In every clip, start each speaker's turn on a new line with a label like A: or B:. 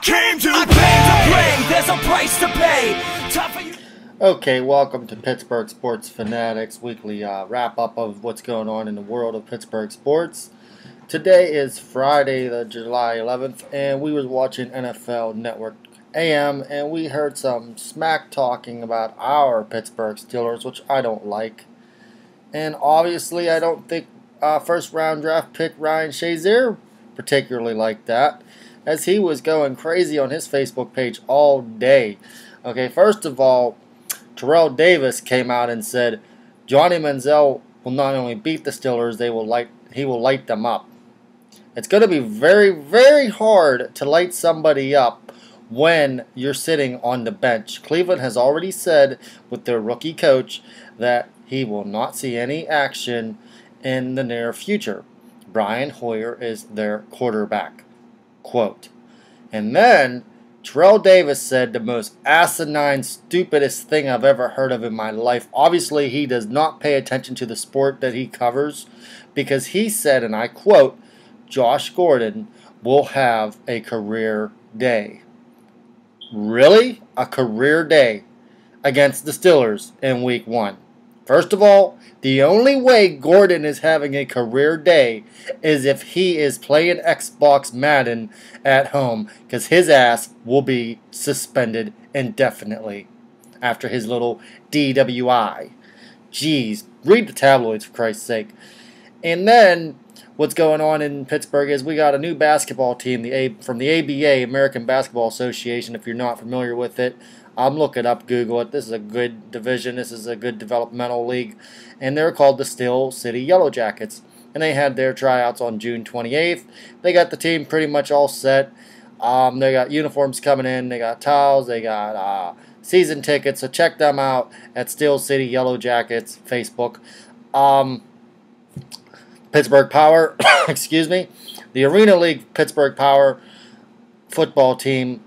A: came to play. There's a price to pay. Time for you.
B: Okay, welcome to Pittsburgh Sports Fanatics weekly wrap-up of what's going on in the world of Pittsburgh sports. Today is Friday, the July 11th, and we was watching NFL Network AM, and we heard some smack talking about our Pittsburgh Steelers, which I don't like. And obviously, I don't think first-round draft pick Ryan Shazier particularly liked that, as he was going crazy on his Facebook page all day. Okay, first of all, Terrell Davis came out and said Johnny Manziel will not only beat the Steelers, he will light them up. It's going to be very, very hard to light somebody up when you're sitting on the bench. Cleveland has already said with their rookie coach that he will not see any action in the near future. Brian Hoyer is their quarterback. Quote. And then Terrell Davis said the most asinine, stupidest thing I've ever heard of in my life. Obviously, he does not pay attention to the sport that he covers, because he said, and I quote, Josh Gordon will have a career day. Really? A career day against the Steelers in Week 1. First of all, the only way Gordon is having a career day is if he is playing Xbox Madden at home, because his ass will be suspended indefinitely after his little DWI. Jeez, read the tabloids for Christ's sake. And then what's going on in Pittsburgh is we got a new basketball team from the ABA, American Basketball Association, if you're not familiar with it. Look it up, Google it. This is a good division. This is a good developmental league. And they're called the Steel City Yellow Jackets. And they had their tryouts on June 28th. They got the team pretty much all set. They got uniforms coming in. They got towels. They got season tickets. So check them out at Steel City Yellow Jackets Facebook. Pittsburgh Power, excuse me. The Arena League Pittsburgh Power football team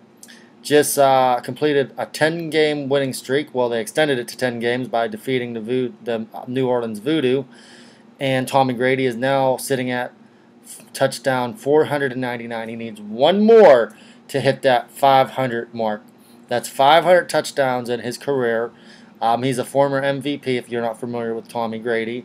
B: just completed a 10-game winning streak. Well, they extended it to 10 games by defeating the New Orleans Voodoo. And Tommy Grady is now sitting at touchdown 499. He needs one more to hit that 500 mark. That's 500 touchdowns in his career. He's a former MVP, if you're not familiar with Tommy Grady.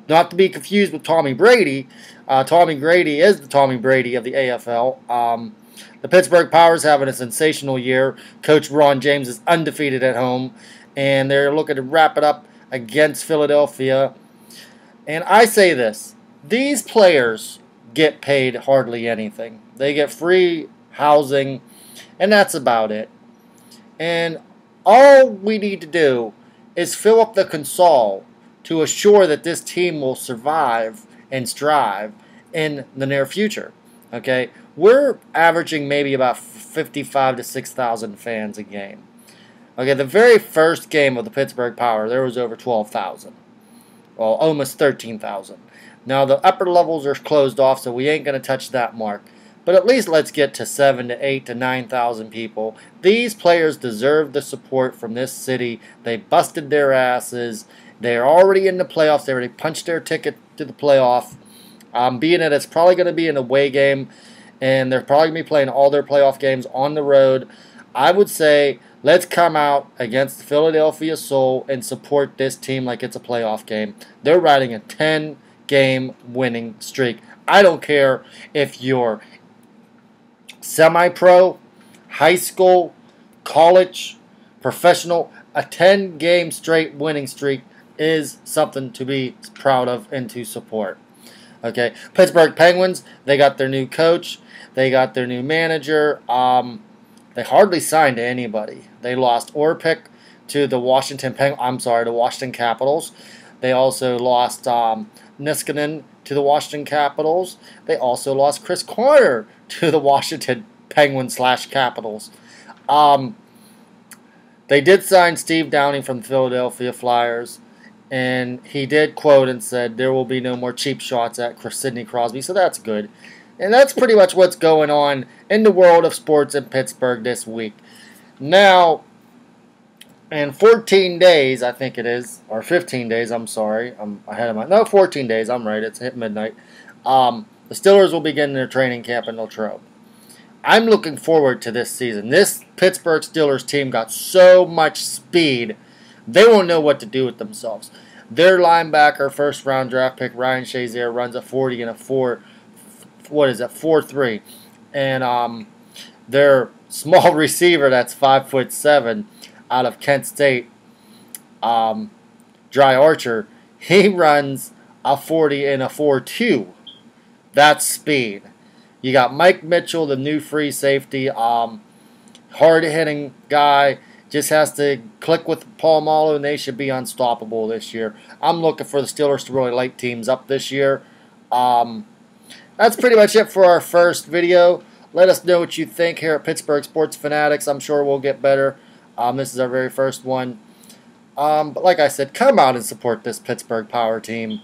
B: Not to be confused with Tommy Brady. Tommy Grady is the Tommy Brady of the AFL. The Pittsburgh Power's having a sensational year. Coach Ron James is undefeated at home, and they're looking to wrap it up against Philadelphia. And I say this, these players get paid hardly anything. They get free housing, and that's about it. And all we need to do is fill up the console to assure that this team will survive and strive in the near future. Okay, we're averaging maybe about 55 to 6,000 fans a game. Okay, the very first game of the Pittsburgh Power, there was over 12,000. Well, almost 13,000. Now, the upper levels are closed off, so we ain't going to touch that mark. But at least let's get to 7 to 8 to 9,000 people. These players deserve the support from this city. They busted their asses. They're already in the playoffs. They already punched their ticket to the playoff. Being that it's probably going to be an away game, and they're probably going to be playing all their playoff games on the road, I would say let's come out against the Philadelphia Soul and support this team like it's a playoff game. They're riding a 10-game winning streak. I don't care if you're semi-pro, high school, college, professional. A 10-game straight winning streak is something to be proud of and to support. Okay, Pittsburgh Penguins, they got their new coach. They got their new manager. They hardly signed anybody. They lost Orpik to the the Washington Capitals. They also lost Niskanen to the Washington Capitals. They also lost Chris Carter to the Washington Penguins / Capitals. They did sign Steve Downing from the Philadelphia Flyers, and he did quote and said there will be no more cheap shots at Sidney Crosby, so that's good. And that's pretty much what's going on in the world of sports in Pittsburgh this week. Now, in 14 days, I think it is, or 15 days, I'm sorry. I'm ahead of my... No, 14 days, I'm right. It's hit midnight. The Steelers will begin their training camp in Latrobe. I'm looking forward to this season. This Pittsburgh Steelers team got so much speed, they won't know what to do with themselves. Their linebacker, first-round draft pick, Ryan Shazier, runs a 40 and a 4.3. And their small receiver that's 5'7" out of Kent State, Dry Archer, he runs a 40 and a 4.2. That's speed. You got Mike Mitchell, the new free safety, hard-hitting guy. Just has to click with Paul Malo, and they should be unstoppable this year. I'm looking for the Steelers to really light teams up this year. That's pretty much it for our first video. Let us know what you think here at Pittsburgh Sports Fanatics. I'm sure we'll get better. This is our very first one. But like I said, come out and support this Pittsburgh Power team.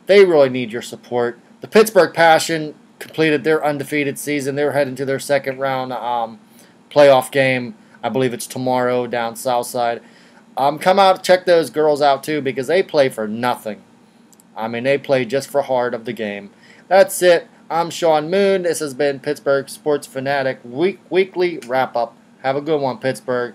B: They really need your support. The Pittsburgh Passion completed their undefeated season. They're heading to their second round playoff game. I believe it's tomorrow down south side. Come out and check those girls out too, because they play for nothing. I mean, they play just for heart of the game. That's it. I'm Sean Moon. This has been Pittsburgh Sports Fanatic Weekly Wrap-Up. Have a good one, Pittsburgh.